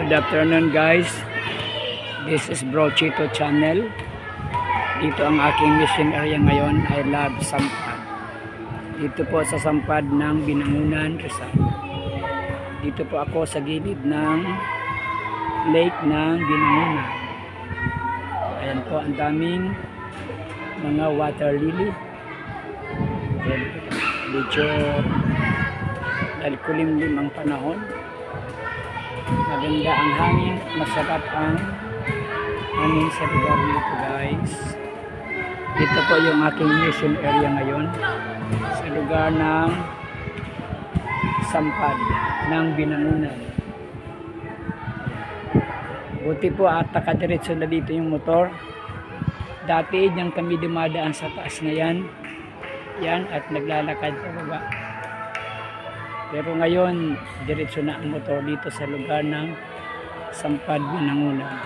Good afternoon guys. This is Bro Chito channel. Dito ang aking mission area ngayon. I love Sampad. Dito po sa Sampad ng Binangunan, Rizal. Dito po ako sa gilid ng lake ng Binangunan. Ayan po ang daming mga water lily. Ayan po. Medyo dahil kulimlim ang panahon. Maganda ang hangin, masarap ang hangin sa lugar nito guys. Ito po yung aking mission area ngayon sa lugar ng Sampad ng Binangunan. Buti po at nakadiretso na dito yung motor. Dati diyan kami dumadaan sa taas na yan at naglalakad pa baba. Pero ngayon, diretso na ang motor dito sa lugar ng Sampad, Binangunan.